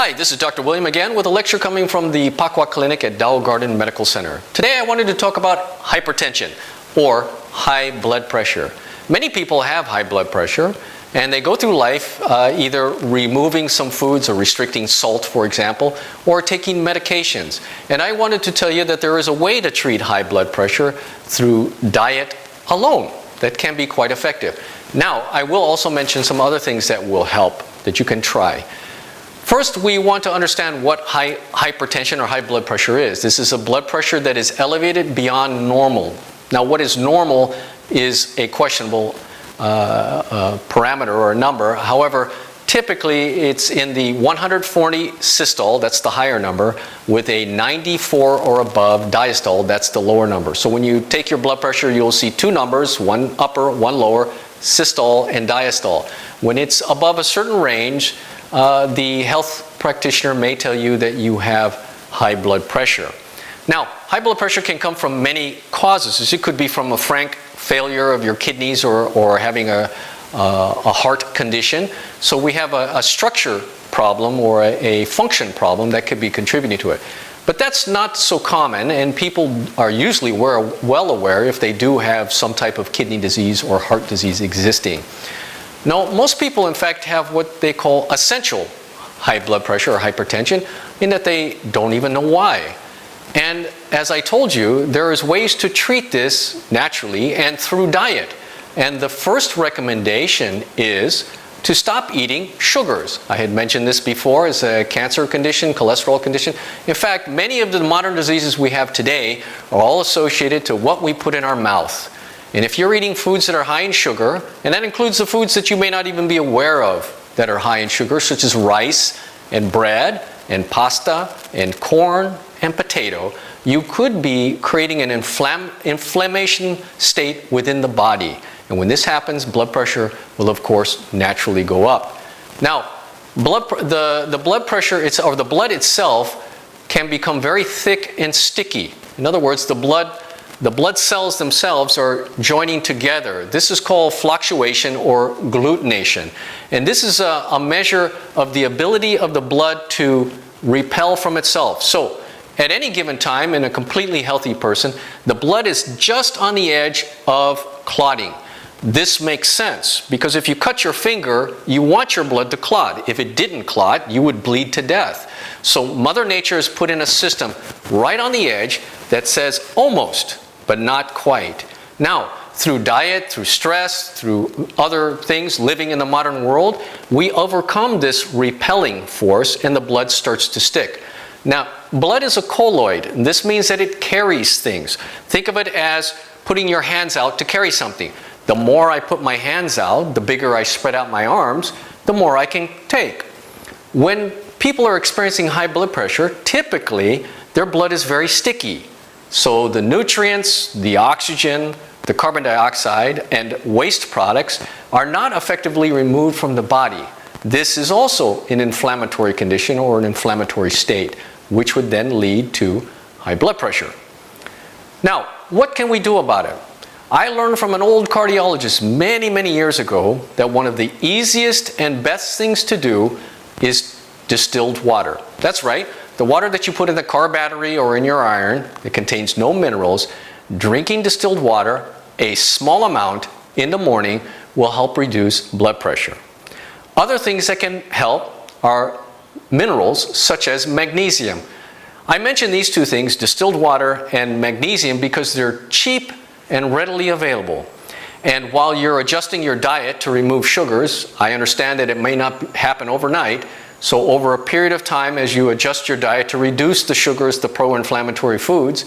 Hi, this is Dr. William again with a lecture coming from the Pakwa Clinic at Dow Garden Medical Center. Today I wanted to talk about hypertension or high blood pressure. Many people have high blood pressure and they go through life either removing some foods or restricting salt, for example, or taking medications. And I wanted to tell you that there is a way to treat high blood pressure through diet alone that can be quite effective. Now, I will also mention some other things that will help that you can try. First, we want to understand what hypertension or high blood pressure is. This is a blood pressure that is elevated beyond normal. Now, what is normal is a questionable parameter or a number. However, typically it's in the 140 systole, that's the higher number, with a 94 or above diastole, that's the lower number. So when you take your blood pressure, you'll see two numbers, one upper, one lower, systole and diastole. When it's above a certain range, the health practitioner may tell you that you have high blood pressure. Now, high blood pressure can come from many causes. It could be from a frank failure of your kidneys or having a heart condition. So we have a structure problem or a function problem that could be contributing to it. But that's not so common, and people are usually well aware if they do have some type of kidney disease or heart disease existing. Now, most people, in fact, have what they call essential high blood pressure or hypertension, in that they don't even know why. And as I told you, there is ways to treat this naturally and through diet. And the first recommendation is to stop eating sugars. I had mentioned this before as a cancer condition, cholesterol condition. In fact, many of the modern diseases we have today are all associated to what we put in our mouth. And if you're eating foods that are high in sugar, and that includes the foods that you may not even be aware of that are high in sugar, such as rice and bread and pasta and corn and potato, you could be creating an inflammation state within the body. And when this happens, blood pressure will, of course, naturally go up. Now, the blood pressure, or the blood itself, can become very thick and sticky. In other words, the blood cells themselves are joining together. This is called fluctuation or glutination. And this is a measure of the ability of the blood to repel from itself. So, at any given time in a completely healthy person, the blood is just on the edge of clotting. This makes sense because if you cut your finger, you want your blood to clot. If it didn't clot, you would bleed to death. So Mother Nature has put in a system right on the edge that says almost, but not quite. Now, through diet, through stress, through other things living in the modern world, we overcome this repelling force and the blood starts to stick. Now, blood is a colloid, and this means that it carries things. Think of it as putting your hands out to carry something. The more I put my hands out, the bigger I spread out my arms, the more I can take. When people are experiencing high blood pressure, typically their blood is very sticky. So the nutrients, the oxygen, the carbon dioxide, and waste products are not effectively removed from the body. This is also an inflammatory condition or an inflammatory state, which would then lead to high blood pressure. Now, what can we do about it? I learned from an old cardiologist many years ago that one of the easiest and best things to do is distilled water. That's right, the water that you put in the car battery or in your iron that contains no minerals. Drinking distilled water, a small amount in the morning, will help reduce blood pressure. Other things that can help are minerals such as magnesium. I mention these two things, distilled water and magnesium, because they're cheap and readily available. And while you're adjusting your diet to remove sugars, I understand that it may not happen overnight. So over a period of time, as you adjust your diet to reduce the sugars, the pro-inflammatory foods,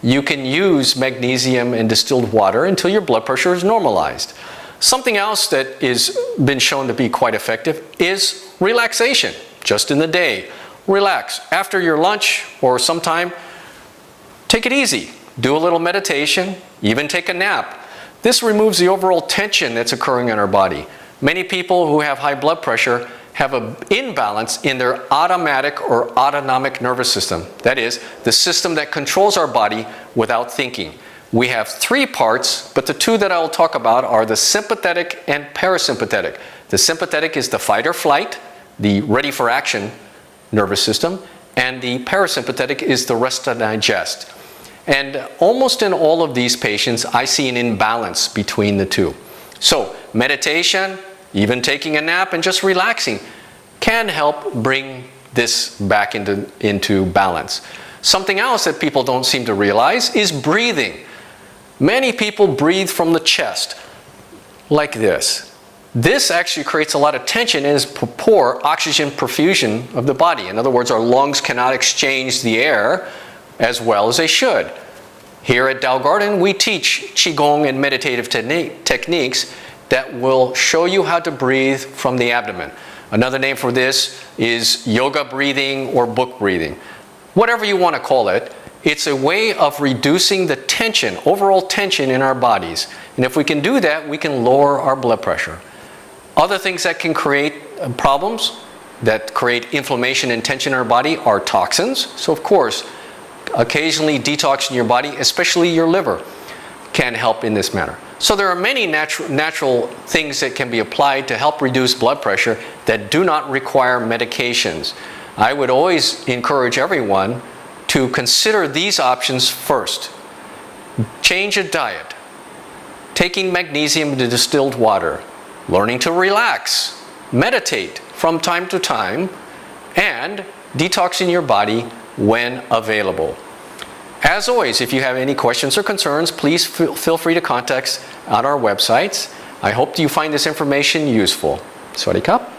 you can use magnesium and distilled water until your blood pressure is normalized. Something else that has been shown to be quite effective is relaxation, just in the day. Relax. After your lunch or sometime, take it easy. Do a little meditation, even take a nap. This removes the overall tension that's occurring in our body. Many people who have high blood pressure have an imbalance in their automatic or autonomic nervous system. That is, the system that controls our body without thinking. We have three parts, but the two that I will talk about are the sympathetic and parasympathetic. The sympathetic is the fight or flight, the ready for action nervous system, and the parasympathetic is the rest to digest. And almost in all of these patients, I see an imbalance between the two. So meditation, even taking a nap and just relaxing, can help bring this back into balance. Something else that people don't seem to realize is breathing. Many people breathe from the chest, like this. This actually creates a lot of tension and is poor oxygen perfusion of the body. In other words, our lungs cannot exchange the air as well as they should. Here at Tao Garden, we teach Qigong and meditative techniques that will show you how to breathe from the abdomen. Another name for this is yoga breathing or book breathing. Whatever you want to call it, it's a way of reducing the tension, overall tension in our bodies. And if we can do that, we can lower our blood pressure. Other things that can create problems, that create inflammation and tension in our body, are toxins. So of course, occasionally detoxing your body, especially your liver, can help in this manner. So there are many natural things that can be applied to help reduce blood pressure that do not require medications. I would always encourage everyone to consider these options first. Change a diet, taking magnesium to distilled water, learning to relax, meditate from time to time, and detoxing your body when available. As always, if you have any questions or concerns, please feel free to contact us on our websites. I hope you find this information useful. Sawasdee krap.